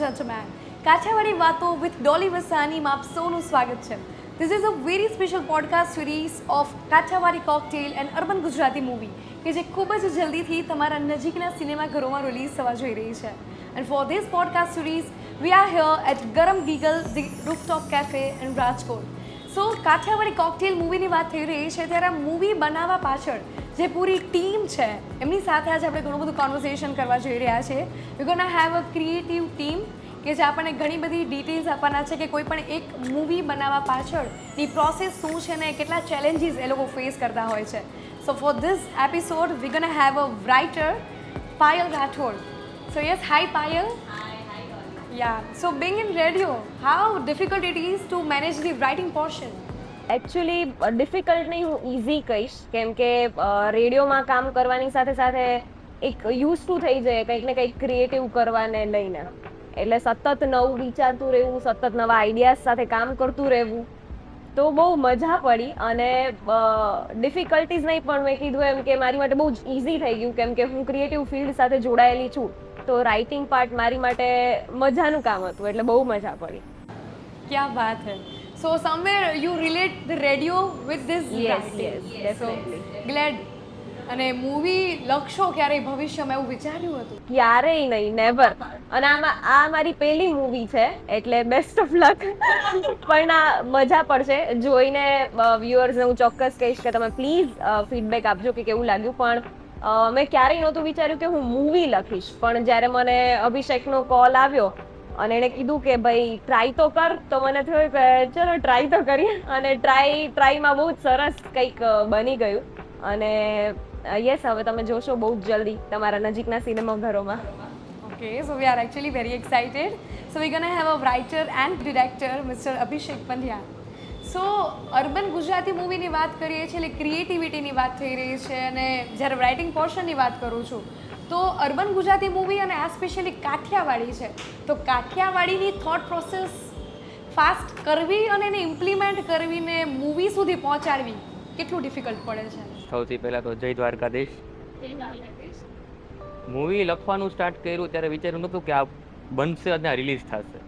જજમેન કાઠિયાવાડી વાતો વિથ ડોલી વસાનીમાં આપ સૌનું સ્વાગત છે. This is a very special podcast series of Kathiyawadi cocktail and urban Gujarati movie કે જે ખૂબ જ જલ્દીથી તમારા નજીકના સિનેમાઘરોમાં રિલીઝ થવા જઈ રહી છે. And for this podcast series we are here at Garam Giggle the rooftop cafe in Rajkot. So Kathiawadi cocktail મૂવીની વાત થઈ રહી છે ત્યારે આ મૂવી બનાવવા પાછળ જે પૂરી ટીમ છે એમની સાથે આજે આપણે ઘણું બધું કોન્વર્સેશન કરવા જઈ રહ્યા છે. વી gonna have a creative team કે જે આપણને ઘણી બધી ડિટેલ્સ આપવાના છે કે કોઈ પણ એક મૂવી બનાવવા પાછળની પ્રોસેસ શું છે ને કેટલા ચેલેન્જીસ એ લોકો ફેસ કરતા હોય છે. So for this episode we gonna have a writer Payal Rathod. So yes, hi Payal. Yeah, so being in radio, how difficult it is to manage the writing portion? Actually difficult નહીં, હું ઇઝી કહીશ, કેમ કે રેડિયોમાં કામ કરવાની સાથે સાથે એક યુઝ ટુ થઈ જાય કંઈક ને કંઈક ક્રિએટિવ કરવાને લઈને, એટલે સતત નવું વિચારતું રહેવું, સતત નવા આઈડિયાઝ સાથે કામ કરતું રહેવું, તો બહુ મજા પડી. અને ડિફિકલ્ટીઝ નહીં, પણ મેં કીધું એમ કે મારી માટે બહુ જ ઇઝી થઈ ગયું, કેમ કે હું ક્રિએટિવ ફિલ્ડ સાથે જોડાયેલી છું, તો રાઇટિંગ પાર્ટ મારી માટે મજાનું કામ હતું, એટલે બહુ મજા પડી. क्या बात है. So somewhere you relate the radio with this Yes, writing. yes, So definitely. glad. અને મૂવી લખશો ક્યારેય ભવિષ્યમાં એવું વિચાર્યું હતું? ક્યારેય નહીં, નેવર. અને આ મારી પહેલી મૂવી છે, એટલે બેસ્ટ ઓફ લક. પણ આ મજા પડશે જોઈને. વ્યુઅર્સને હું ચોક્કસ કહીશ કે તમે પ્લીઝ ફીડબેક આપજો કે કેવું લાગ્યું. પણ મેં ક્યારેય નહોતું વિચાર્યું કે હું મૂવી લખીશ, પણ જ્યારે મને અભિષેકનો કોલ આવ્યો અને એણે કીધું કે ભાઈ ટ્રાય તો કર, તો મને થયું કે ચલો ટ્રાય તો કરીએ. અને ટ્રાયમાં બહુ જ સરસ કંઈક બની ગયું. અને યસ, હવે તમે જોશો બહુ જ જલ્દી તમારા નજીકના સિનેમાઘરોમાં. Okay, so we are actually very excited. So we're gonna have a writer and director, Mr. Abhishek Pandya. So urban Gujarati મૂવીની વાત કરીએ છીએ એટલે ક્રિએટિવિટીની વાત થઈ રહી છે, અને જ્યારે રાઇટિંગ પોર્શનની વાત કરું છું તો અર્બન ગુજરાતી મૂવી અને આ સ્પેશિયલી કાઠિયાવાડી છે, તો કાઠિયાવાડીની થોટ પ્રોસેસ ફાસ્ટ કરવી અને એને ઇમ્પ્લિમેન્ટ કરવીને મૂવી સુધી પહોંચાડવી કેટલું ડિફિકલ્ટ પડે છે? સૌથી પહેલાં તો જય દ્વારકાધીશ. મૂવી લખવાનું સ્ટાર્ટ કર્યું ત્યારે વિચાર્યું નહોતું કે આ બનશે અને રિલીઝ થશે.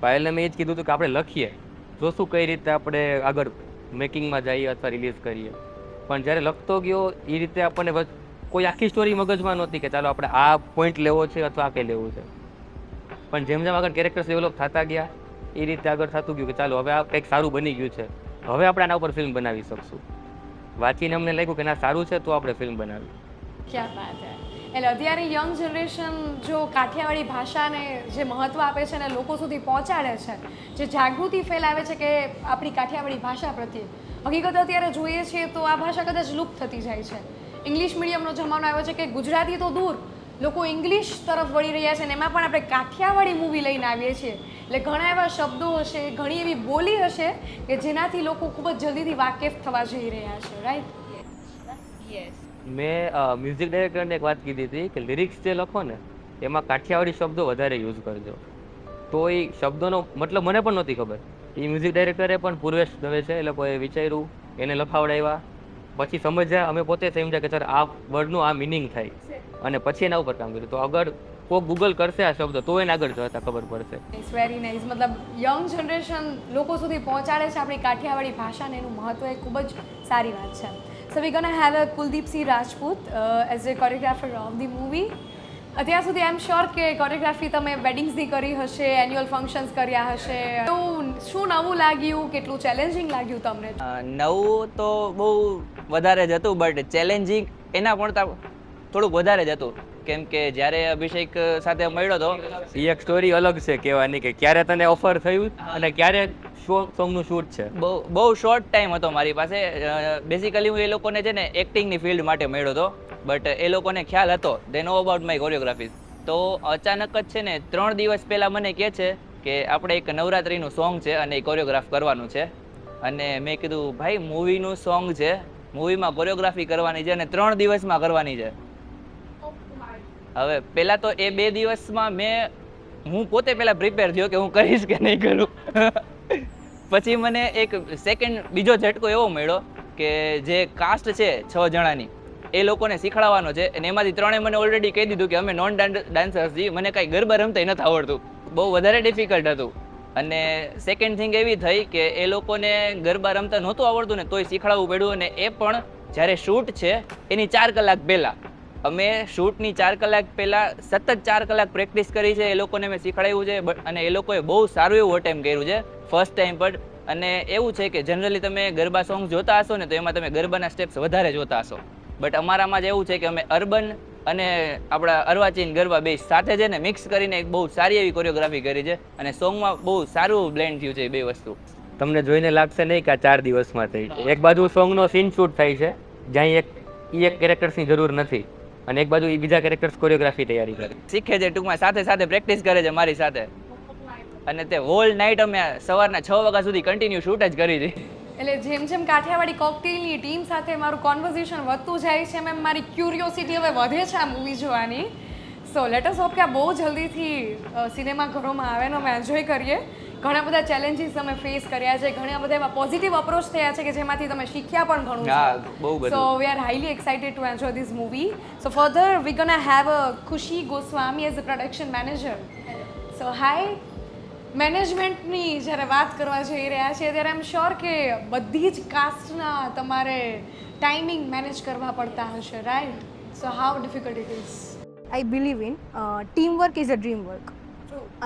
પાયલને મેં એ જ કીધું હતું કે આપણે લખીએ, જોશું કઈ રીતે આપણે આગળ મેકિંગમાં જઈએ અથવા રિલીઝ કરીએ. પણ જ્યારે લખતો ગયો એ રીતે આપણને કોઈ આખી સ્ટોરી મગજમાં નહોતી કે ચાલો આપણે આ પોઈન્ટ લેવો છે અથવા આ કંઈ લેવું છે. પણ જેમ જેમ આગળ કેરેક્ટર્સ ડેવલપ થતા ગયા એ રીતે આગળ થતું ગયું કે ચાલો હવે આ કંઈક સારું બની ગયું છે, હવે આપણે આના ઉપર ફિલ્મ બનાવી શકશું. વાંચીને અમને લાગ્યું કે ના સારું છે તો આપણે ફિલ્મ બનાવી. ક્યાં વાત હે. એટલે અત્યારે યંગ જનરેશન જો કાઠિયાવાડી ભાષાને જે મહત્ત્વ આપે છે અને લોકો સુધી પહોંચાડે છે, જે જાગૃતિ ફેલાવે છે કે આપણી કાઠિયાવાડી ભાષા પ્રત્યે, હકીકત અત્યારે જોઈએ છીએ તો આ ભાષા કદાચ લુપ્ત થતી જાય છે. ઇંગ્લિશ મીડિયમનો જમાનો આવ્યો છે કે ગુજરાતી તો દૂર, લોકો ઇંગ્લિશ તરફ વળી રહ્યા છે, અને એમાં પણ આપણે કાઠિયાવાડી મૂવી લઈને આવીએ છીએ. એટલે ઘણા એવા શબ્દો હશે, ઘણી એવી બોલી હશે કે જેનાથી લોકો ખૂબ જ જલ્દીથી વાકેફ થવા જઈ રહ્યા છે. રાઈટ? યસ. મેં મ્યુઝિક ડાયરેક્ટરને એક વાત કીધી હતી કે લિરિક્સ જે લખો ને એમાં કાઠિયાવાડી શબ્દો વધારે યુઝ કરજો. તો એ શબ્દોનો મતલબ મને પણ નહોતી ખબર. એ મ્યુઝિક ડાયરેક્ટરે પણ પૂર્વેશ દવે છે, એ લોકોએ વિચાર્યું, એને લખાવડાવ્યા, પછી સમજ્યા, અમે પોતે સમજ્યા કે સર આ વર્ડનું આ મિનિંગ થાય, અને પછી એના ઉપર કામ કર્યું. તો અગર કોઈ ગૂગલ કરશે આ શબ્દ તો એને આગળ જતા ખબર પડશે. It's very nice. મતલબ યંગ જનરેશન લોકો સુધી પહોંચાડે છે આપણી કાઠિયાવાડી ભાષાને, એનું મહત્ત્વ એ ખૂબ જ સારી વાત છે. So we gonna have a Kuldeepsinh Rajput as a choreographer of the movie. અત્યાર સુધી આઈ એમ શ્યોર કે કોરિયોગ્રાફી તમે વેડિંગ્સની કરી હશે, એન્યુઅલ ફંક્શન્સ કર્યા હશે, તો શું નવું લાગ્યું, કેટલું ચેલેન્જિંગ લાગ્યું તમને? નવું તો બહુ વધારે જ હતું, બટ ચેલેન્જિંગ એના પણ થોડુંક વધારે જ હતું, કેમ કે જ્યારે અભિષેક સાથે મળ્યો હતો એ એક સ્ટોરી અલગ છે કહેવાની કે ક્યારે તને ઓફર થયું અને ક્યારે સોંગનું શૂટ છે. બહુ શોર્ટ ટાઈમ હતો મારી પાસે. બેઝિકલી હું એ લોકોને છે ને એક્ટિંગની ફિલ્ડ માટે મળ્યો હતો, બટ એ લોકોને ખ્યાલ હતો, દે નો અબાઉટ માય કોરિયોગ્રાફીઝ. તો અચાનક જ છે ને 3 દિવસ પહેલાં મને કહે છે કે આપણે એક નવરાત્રિનું સોંગ છે અને એ કોરિયોગ્રાફ કરવાનું છે. અને મેં કીધું ભાઈ મૂવીનું સોંગ છે, મૂવીમાં કોરિયોગ્રાફી કરવાની છે અને 3 દિવસમાં કરવાની છે. હવે પહેલાં તો એ 2 દિવસમાં હું પોતે પહેલાં પ્રિપેર થયો કે હું કરીશ કે નહીં કરું. પછી મને એક બીજો ઝટકો એવો મળ્યો કે જે કાસ્ટ છે 6 જણાની, એ લોકોને શીખવાડવાનો છે, અને એમાંથી 3એ મને ઓલરેડી કહી દીધું કે અમે નોન ડાન્સર્સ છીએ, મને કાંઈ ગરબા રમતા નથી આવડતું, બહુ વધારે ડિફિકલ્ટ હતું. અને સેકન્ડ થિંગ એવી થઈ કે એ લોકોને ગરબા રમતા નહોતું આવડતું ને તોય શીખવાડવું પડ્યું, અને એ પણ જ્યારે શૂટ છે એની 4 કલાક પહેલાં. અમે શૂટની 4 કલાક પહેલાં સતત 4 કલાક પ્રેક્ટિસ કરી છે, એ લોકોને મેં શીખવાડ્યું છે, અને એ લોકોએ બહુ સારું એવું અટેમ્પ કર્યું છે ફર્સ્ટ ટાઈમ પર. અને એવું છે કે જનરલી તમે ગરબા સોંગ જોતા હશો ને તો એમાં તમે ગરબાના સ્ટેપ્સ વધારે જોતા હશો, બટ અમારામાં જ એવું છે કે અમે અર્બન અને આપણા અર્વાચીન ગરબા બે સાથે છે ને મિક્સ કરીને એક બહુ સારી એવી કોરિયોગ્રાફી કરી છે, અને સોંગમાં બહુ સારું બ્લેન્ડ થયું છે એ બે વસ્તુ. તમને જોઈને લાગશે નહીં કે આ 4 દિવસમાં થઈ. એક બાજુ સોંગનો સીન શૂટ થાય છે જ્યાં એક કેરેક્ટર્સની જરૂર નથી, અને એક બાજુ બીજા કેરેક્ટર્સ કોરિયોગ્રાફી તૈયારી કરે શીખે છે, ટૂંકમાં સાથે સાથે પ્રેક્ટિસ કરે છે મારી સાથે. અને તે હોલ નાઇટ અમે સવારના 6 વાગ્યા સુધી કન્ટિન્યુ શૂટ જ કરી હતી. એટલે જેમ જેમ કાઠિયાવાડી કોકટેલની ટીમ સાથે મારું કોન્વર્ઝેશન વધતું જાય છે એમ મારી ક્યુરિયોસિટી હવે વધે છે આ મૂવી જોવાની. સો લેટ અસ હોપ કે આ બહુ જલ્દીથી સિનેમાઘરોમાં આવે ને અમે એન્જોય કરીએ. ઘણા બધા ચેલેન્જીસ અમે ફેસ કર્યા છે, ઘણા બધા એવા પોઝિટિવ અપ્રોચ થયા છે કે જેમાંથી તમે શીખ્યા પણ ઘણું હા, છે. બહુ બધું. So we are highly excited to enjoy this movie. So further we gonna have a Khushi Goswami as a production manager. So hi, મેનેજમેન્ટની જ્યારે વાત કરવા જઈ રહ્યા છીએ ત્યારે આઈ એમ શ્યોર કે બધી જ કાસ્ટના તમારે ટાઈમિંગ મેનેજ કરવા પડતા હશે, right? So how difficult it is? I believe in team work is a dream work.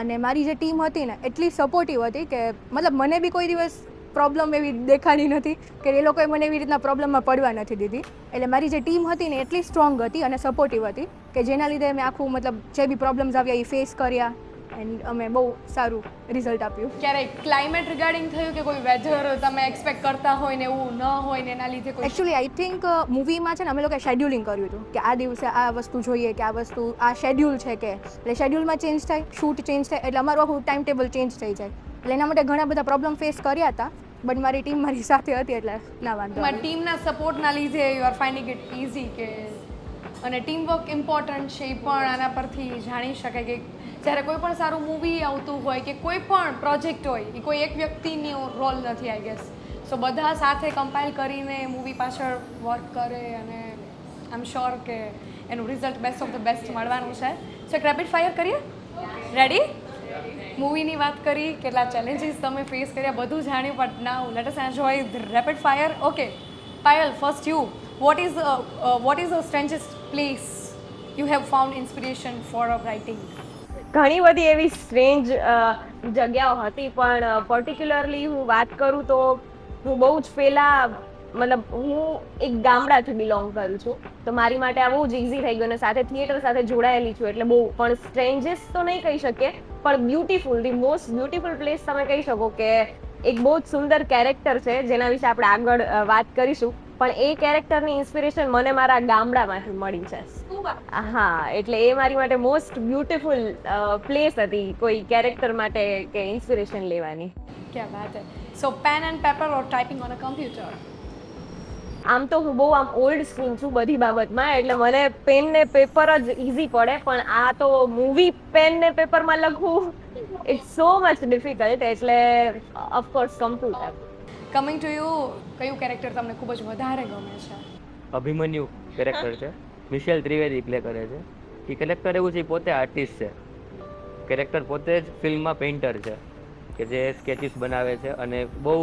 અને મારી જે ટીમ હતી ને એટલી સપોર્ટિવ હતી કે મતલબ મને બી કોઈ દિવસ પ્રોબ્લેમ એવી દેખાડી નથી કે એ લોકોએ મને એવી રીતના પ્રોબ્લેમમાં પડવા નથી દીધી. એટલે મારી જે ટીમ હતી ને એટલી સ્ટ્રોંગ હતી અને સપોર્ટિવ હતી કે જેના લીધે મેં આખું મતલબ જે બી પ્રોબ્લેમ્સ આવ્યા એ ફેસ કર્યા એન્ડ અમે બહુ સારું રિઝલ્ટ આપ્યું. ક્યારેક ક્લાઇમેટ રિગાર્ડિંગ થયું કે કોઈ વેધર તમે એક્સપેક્ટ કરતા હોય ને એવું ન હોય ને એના લીધે કોઈ? એકચ્યુઅલી આઈ થિંક મૂવીમાં છે ને અમે લોકોએ શેડ્યુલિંગ કર્યું હતું કે આ દિવસે આ વસ્તુ જોઈએ કે આ વસ્તુ આ શેડ્યુલ છે કે એટલે શેડ્યુલમાં ચેન્જ થાય, શૂટ ચેન્જ થાય એટલે અમારું આખું ટાઈમ ટેબલ ચેન્જ થઈ જાય. એટલે એના માટે ઘણા બધા પ્રોબ્લેમ ફેસ કર્યા હતા, બટ મારી ટીમ મારી સાથે હતી એટલે ના વાંધો. તમારી ટીમના સપોર્ટના લીધે you are finding it easy કે અને ટીમવર્ક ઇમ્પોર્ટન્ટ છે એ પણ આના પરથી જાણી શકાય કે જ્યારે કોઈ પણ સારું મૂવી આવતું હોય કે કોઈ પણ પ્રોજેક્ટ હોય એ કોઈ એક વ્યક્તિનો રોલ નથી આઈ ગેસ. સો બધા સાથે કમ્પાઇલ કરીને મૂવી પાછળ વર્ક કરે અને આઈ એમ શ્યોર કે એનું result best of the best મળવાનું છે. સો એક રેપિડ ફાયર કરીએ? રેડી? મૂવીની વાત કરી, કેટલા ચેલેન્જીસ તમે ફેસ કર્યા, બધું જાણ્યું, but now let us enjoy the rapid fire. Okay Payal, first you, what is the strangest place you have found inspiration for writing? ઘણી બધી એવી સ્ટ્રેન્જ જગ્યાઓ હતી, પણ પર્ટિક્યુલરલી હું વાત કરું તો હું બહુ જ પહેલાં મતલબ હું એક ગામડાથી બિલોંગ કરું છું, તો મારી માટે આ બહુ જ ઇઝી થઈ ગયું અને સાથે થિયેટર સાથે જોડાયેલી છું એટલે બહુ પણ સ્ટ્રેન્જેસ તો નહીં કહી શકીએ, પણ beautiful, the most beautiful place તમે કહી શકો કે એક બહુ જ સુંદર કેરેક્ટર છે જેના વિશે આપણે આગળ વાત કરીશું, પણ એ કેરેક્ટરની ઇન્સ્પિરેશન મને મારા ગામડામાંથી મળી છે. હા, એટલે એ મારી માટે મોસ્ટ બ્યુટીફુલ પ્લેસ હતી કોઈ કેરેક્ટર માટે કે ઇન્સ્પિરેશન લેવાની. ક્યાં વાત હે. So pen and paper or typing on a computer? આમ તો હું બહુ આમ ઓલ્ડ સ્કૂલ છું બધી બાબતમાં, એટલે મને પેન ને પેપર જ ઇઝી પડે, પણ આ તો મૂવી પેન ને પેપરમાં લખવું ઇટ્સ સો મચ ડિફિકલ્ટ, એટલે of course computer. Coming to you, કયું કેરેક્ટર તમને ખૂબ જ વધારે ગમે છે? અભિમન્યુ કેરેક્ટર છે, મિશેલ ત્રિવેદી પ્લે કરે છે. એ કેરેક્ટર એવું છે, એ પોતે આર્ટિસ્ટ છે. કેરેક્ટર પોતે જ ફિલ્મમાં પેઇન્ટર છે કે જે સ્કેચીસ બનાવે છે અને બહુ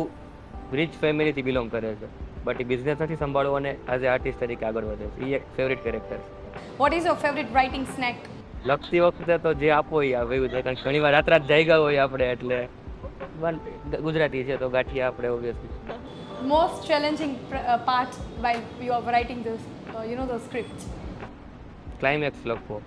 રિચ ફેમિલીથી બિલોંગ કરે છે, બટ એ બિઝનેસ નથી સંભાળવો અને એઝ એ આર્ટિસ્ટ તરીકે આગળ વધે છે. એ એક ફેવરિટ કેરેક્ટર છે. What is your favourite writing snack? લખતી વખતે તો જે આપો એ આવ્યું છે, કારણ કે ઘણી વાર રાત જાગ્યા હોય આપણે, એટલે ગુજરાતી છે તો ગાંઠિયા આપણે obviously. Most challenging part while you are writing this the script? Climax લખવો,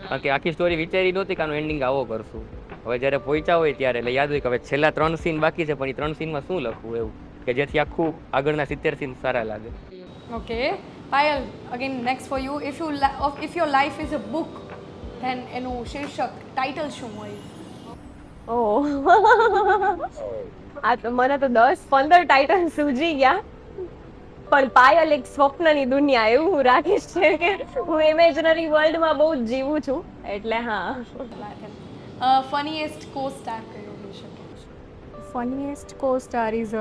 કારણ કે આખી સ્ટોરી વિચારી નહોતી કે આનું એન્ડિંગ આવો કરશું. હવે જ્યારે પહોંચ્યા હોય ત્યારે એટલે યાદ હોય કે હવે છેલ્લા 3 સીન બાકી છે, પણ એ 3 સીનમાં શું લખવું એવું કે જેથી આખું આગળના 70 સીન સારા લાગે. Okay Payal, again next for you, if your life is a book, then એનું શીર્ષક, ટાઇટલ શું હોય? આ તો મને તો 10-15 ટાઇટલ સૂજી ગયા, પણ પાયલ એક સ્વપ્નની દુનિયા એવું હું રાખીશ છે કે હું ઇમેજનરી વર્લ્ડમાં બહુ જ જીવું છું, એટલે હા. ફનીએસ્ટ કો સ્ટાર કયો હોઈ શકે? Funniest co star is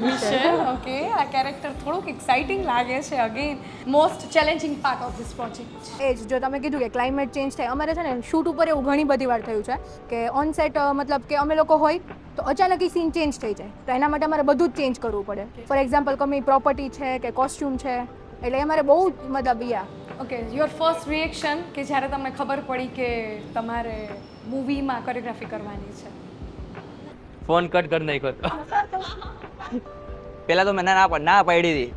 Michelle. Okay, આ કેરેક્ટર થોડુંક એક્સાઇટિંગ લાગે છે. Again most challenging part of this project. એ જ જો તમે કીધું કે ક્લાઇમેટ ચેન્જ થાય, અમારે છે ને શૂટ ઉપર એવું ઘણી બધી વાર થયું છે કે ઓન સેટ મતલબ કે અમે લોકો હોય તો અચાનક એ સીન ચેન્જ થઈ જાય, તો એના માટે અમારે બધું જ ચેન્જ કરવું પડે. ફોર એક્ઝામ્પલ કોઈ પ્રોપર્ટી છે કે કોસ્ટ્યુમ છે, એટલે અમારે બહુ મતલબ ઓકે, યોર ફર્સ્ટ રિએક્શન કે જ્યારે તમને ખબર પડી કે તમારે મૂવીમાં કોરિયોગ્રાફી કરવાની છે? ફોન કટ કરી નાખ્યો હતો. પહેલા તો મેં ના પાડી હતી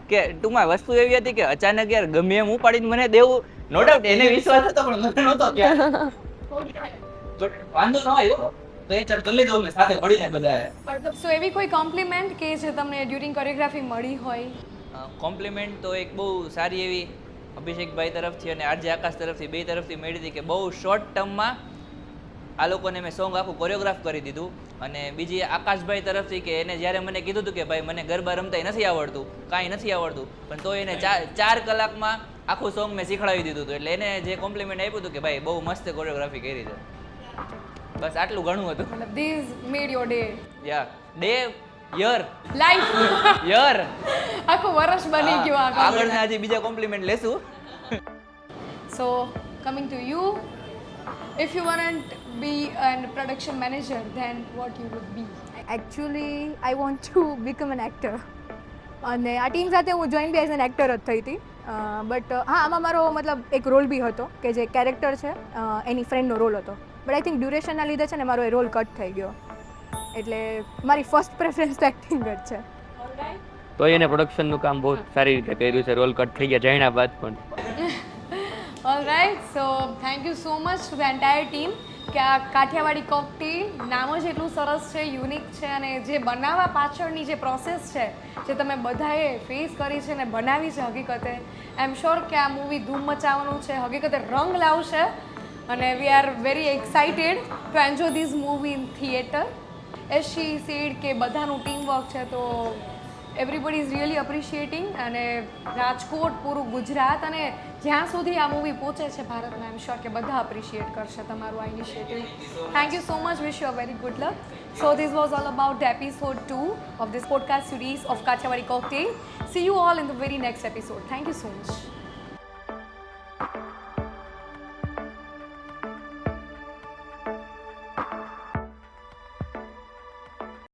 કે ટૂંકમાં વસ્તુ એવી હતી કે અચાનક યાર ગમે એમ ઉપાડીને મને દેવું, નો ડાઉટ એને વિશ્વાસ હતો પણ મને નહોતો કે બટ વાંધો ન આવ્યો તો એ ચાલ કરી લીધું મેં સાથે મળીને બધાએ. સો એવી કોઈ કોમ્પ્લિમેન્ટ કે જે તમને ડ્યુરિંગ કોરિયોગ્રાફી મળી હોય? કોમ્પ્લિમેન્ટ તો એક બહુ સારી એવી અભિષેકભાઈ તરફથી અને આરજે આકાશ તરફથી બે તરફથી મળી હતી કે બહુ શોર્ટ ટર્મમાં આ લોકોને મેં સોંગ આખું કોરિયોગ્રાફ કરી દીધું. અને બીજી આકાશભાઈ તરફથી કે એને જ્યારે મને કીધું હતું કે ભાઈ મને ગરબા રમતાય નથી આવડતું, કાંઈ નથી આવડતું, પણ તો એને 4 કલાકમાં આખું સોંગ મેં શીખવાડી દીધું હતું. એટલે એને જે કોમ્પ્લિમેન્ટ આપ્યું હતું કે ભાઈ બહુ મસ્ત કોરિયોગ્રાફી કરી છે. બસ આટલું ઘણું હતું. મતલબ ધીસ મેડ યોર ડે. યા ડે યર લાઈફ યર આખું વર્ષ બની ગયું આગળના હજી બીજા કોમ્પ્લિમેન્ટ લેશું. So coming to you, if you weren't be a production manager, then what you would be? Actually I want to become an actor. અને આ ટીમ સાથે હું join be as an actor જ થઈ હતી. બટ હા, આમાં મારો મતલબ એક રોલ બી હતો કે જે કેરેક્ટર છે એની ફ્રેન્ડનો રોલ હતો. બટ આઈ થિંક ડ્યુરેશનના લીધે છે ને મારો એ રોલ કટ થઈ ગયો. એટલે મારી ફર્સ્ટ પ્રેફરન્સ એક્ટિંગ જ છે. તો એને પ્રોડક્શનનું કામ બહુ સારી રીતે કર્યું છે. રોલ કટ થઈ ગયા જાણ્યા બાદ પણ. Alright, so thank you so much to the entire team કે આ કાઠિયાવાડી કોકટેલ નામ જ એટલું સરસ છે, યુનિક છે, અને જે બનાવવા પાછળની જે પ્રોસેસ છે જે તમે બધાએ ફેસ કરી છે ને બનાવી છે, હકીકતે આઈ એમ શ્યોર કે આ મૂવી ધૂમ મચાવવાનું છે, હકીકતે રંગ લાવશે. અને we are very excited to enjoy this movie in theatre. As she said કે બધાનું ટીમ વર્ક છે, તો એવરીબડી ઇઝ રિયલી અપ્રિશિએટિંગ. અને રાજકોટ, પૂરું ગુજરાત, અને જ્યાં સુધી આ મૂવી પહોંચે છે ભારતમાં, આઈ એમ શ્યોર કે બધા અપ્રિશિએટ કરશે તમારું આ initiative. Thank you so much, wish you a very good luck. So this was all about the episode 2 of this podcast series of Kathiyawadi cocktail. See you all in the very next episode. Thank you so much.